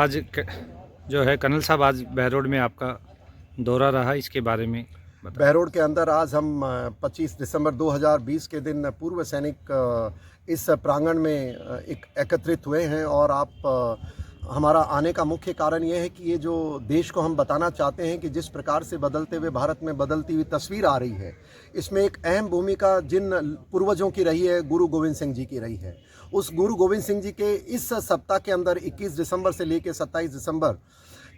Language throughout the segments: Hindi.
आज जो है कर्नल साहब, आज बहरोड में आपका दौरा रहा, इसके बारे में बताएं। बहरोड के अंदर आज हम 25 दिसंबर 2020 के दिन पूर्व सैनिक इस प्रांगण में एकत्रित हुए हैं और हमारा आने का मुख्य कारण ये है कि ये जो देश को हम बताना चाहते हैं कि जिस प्रकार से बदलते हुए भारत में बदलती हुई तस्वीर आ रही है, इसमें एक अहम भूमिका जिन पूर्वजों की रही है, गुरु गोविंद सिंह जी की रही है। उस गुरु गोविंद सिंह जी के इस सप्ताह के अंदर 21 दिसंबर से लेकर 27 दिसंबर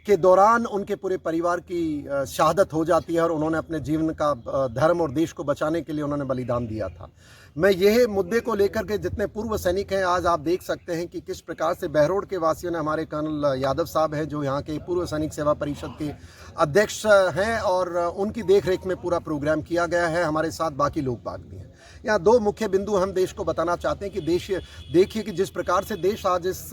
के दौरान उनके पूरे परिवार की शहादत हो जाती है और उन्होंने अपने जीवन का धर्म और देश को बचाने के लिए उन्होंने बलिदान दिया था। मैं यह मुद्दे को लेकर के जितने पूर्व सैनिक हैं, आज आप देख सकते हैं कि किस प्रकार से बहरोड के वासियों ने, हमारे कर्नल यादव साहब हैं जो यहाँ के पूर्व सैनिक सेवा परिषद के अध्यक्ष हैं और उनकी देखरेख में पूरा प्रोग्राम किया गया है। हमारे साथ बाकी लोग बाग भी हैं। यहाँ दो मुख्य बिंदु हम देश को बताना चाहते हैं कि देश देखिए कि जिस प्रकार से देश आज इस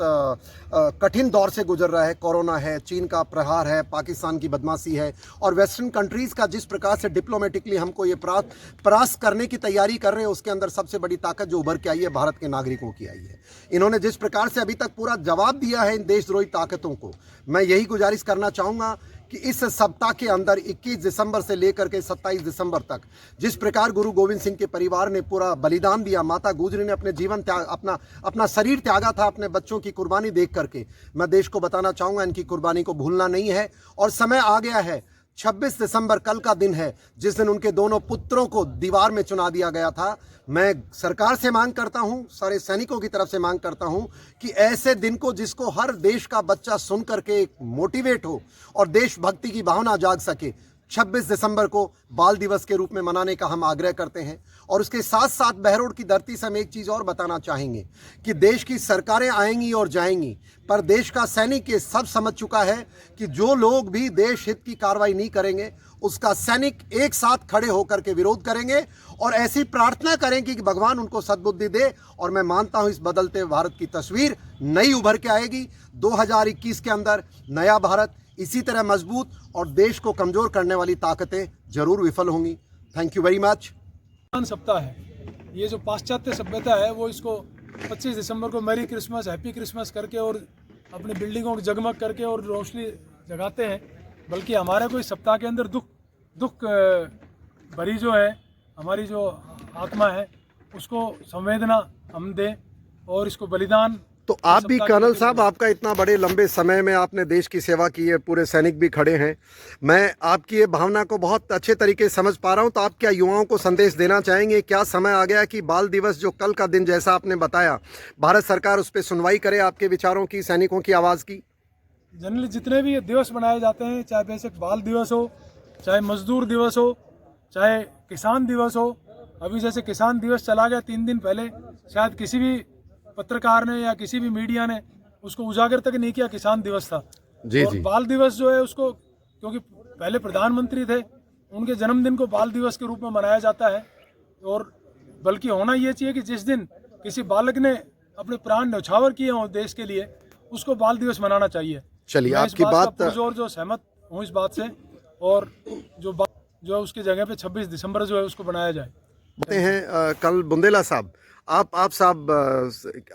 कठिन दौर से गुजर रहा है। कोरोना है, चीन का प्रहार है, पाकिस्तान की बदमाशी है और वेस्टर्न कंट्रीज़ का जिस प्रकार से डिप्लोमेटिकली हमको ये परास्त करने की तैयारी कर रहे हैं, उसके अंदर सबसे बड़ी ताकत जो उभर के आई है भारत के नागरिकों की आई है। इन्होंने जिस प्रकार से अभी तक पूरा जवाब दिया है इन देशद्रोही ताकतों को, मैं यही गुजारिश करना चाहूँगा कि इस सप्ताह के अंदर 21 दिसंबर से लेकर के 27 दिसंबर तक जिस प्रकार गुरु गोविंद सिंह के परिवार ने पूरा बलिदान दिया, माता गुजरी ने अपने जीवन अपना शरीर त्यागा था अपने बच्चों की कुर्बानी देख करके, मैं देश को बताना चाहूँगा इनकी कुर्बानी को भूलना नहीं है। और समय आ गया है, 26 दिसंबर कल का दिन है जिस दिन उनके दोनों पुत्रों को दीवार में चुना दिया गया था। मैं सरकार से मांग करता हूं, सारे सैनिकों की तरफ से मांग करता हूं कि ऐसे दिन को जिसको हर देश का बच्चा सुन करके मोटिवेट हो और देशभक्ति की भावना जाग सके, 26 दिसंबर को बाल दिवस के रूप में मनाने का हम आग्रह करते हैं। और उसके साथ साथ बहरोड की धरती से हम एक चीज़ और बताना चाहेंगे कि देश की सरकारें आएंगी और जाएंगी, पर देश का सैनिक ये सब समझ चुका है कि जो लोग भी देश हित की कार्रवाई नहीं करेंगे, उसका सैनिक एक साथ खड़े होकर के विरोध करेंगे और ऐसी प्रार्थना करेंगे कि भगवान उनको सद्बुद्धि दे। और मैं मानता हूं इस बदलते भारत की तस्वीर नई उभर के आएगी। 2021 के अंदर नया भारत इसी तरह मजबूत और देश को कमजोर करने वाली ताकतें जरूर विफल होंगी। Thank you very much. सप्ताह है ये, जो पाश्चात्य सभ्यता है वो इसको 25 दिसंबर को मैरी क्रिसमस, हैप्पी क्रिसमस करके और अपनी बिल्डिंगों को जगमग करके और रोशनी जगाते हैं, बल्कि हमारा कोई सप्ताह के अंदर दुख भरी जो है हमारी जो आत्मा है उसको संवेदना हम दें और इसको बलिदान। तो आप भी कर्नल साहब, आपका इतना बड़े लंबे समय में आपने देश की सेवा की है, पूरे सैनिक भी खड़े हैं, मैं आपकी ये भावना को बहुत अच्छे तरीके से समझ पा रहा हूं। तो आप क्या युवाओं को संदेश देना चाहेंगे? क्या समय आ गया कि बाल दिवस जो कल का दिन जैसा आपने बताया, भारत सरकार उस पर सुनवाई करे आपके विचारों की, सैनिकों की आवाज़ की? जनरली जितने भी दिवस बनाए जाते हैं, चाहे बेशक बाल दिवस हो, चाहे मजदूर दिवस हो, चाहे किसान दिवस हो, अभी जैसे किसान दिवस चला गया 3 दिन पहले, शायद किसी भी पत्रकार ने या किसी भी मीडिया ने उसको उजागर तक नहीं किया, किसान दिवस था। जी और जी। बाल दिवस जो है उसको, क्योंकि पहले प्रधानमंत्री थे, उनके जन्मदिन को बाल दिवस के रूप में मनाया जाता है। और बल्कि होना ये चाहिए कि जिस दिन किसी बालक ने अपने प्राण न्यौछावर किए हों देश के लिए, उसको बाल दिवस मनाना चाहिए। चलिए, आपकी बात जो सहमत हूँ इस बात से, और जो उसकी जगह पे 26 दिसंबर जो है उसको बनाया जाए। बताते हैं कल बुंदेला साहब, आप साहब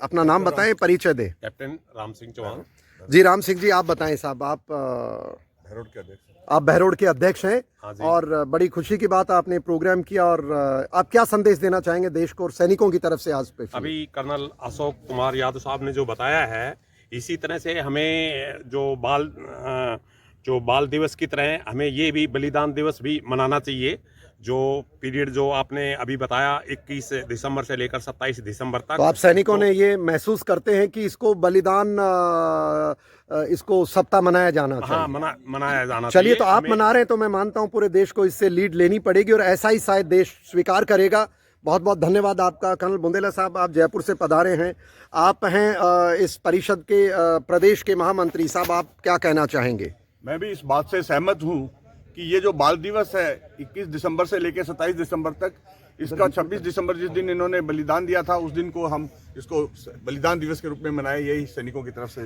अपना नाम बताएं, परिचय दें। कैप्टन राम सिंह चौहान। जी राम सिंह जी, आप बताएं साहब, आप बहरोड के अध्यक्ष। आप बहरोड के अध्यक्ष हैं। हाँ जी। और बड़ी खुशी की बात आपने प्रोग्राम किया, और आप क्या संदेश देना चाहेंगे देश को और सैनिकों की तरफ से आज पे? अभी कर्नल अशोक कुमार यादव साहब ने जो बताया है, इसी तरह से हमें जो बाल दिवस की तरह हमें ये भी बलिदान दिवस भी मनाना चाहिए। जो पीरियड जो आपने अभी बताया 21 दिसंबर से लेकर 27 दिसंबर तक, तो आप सैनिकों ने ये महसूस करते हैं कि इसको बलिदान, इसको सप्ताह मनाया जाना चाहिए? हाँ, मनाया जाना चाहिए। चलिए, तो आप मना रहे हैं तो मैं मानता हूं पूरे देश को इससे लीड लेनी पड़ेगी और ऐसा ही शायद देश स्वीकार करेगा। बहुत बहुत धन्यवाद आपका। कर्नल बुंदेला साहब, आप जयपुर से पधारे हैं, आप हैं इस परिषद के प्रदेश के महामंत्री साहब, आप क्या कहना चाहेंगे? मैं भी इस बात से सहमत हूं कि ये जो बाल दिवस है 21 दिसंबर से लेकर 27 दिसंबर तक, इसका 26 दिसंबर जिस दिन इन्होंने बलिदान दिया था, उस दिन को हम इसको बलिदान दिवस के रूप में मनाए, यही सैनिकों की तरफ से।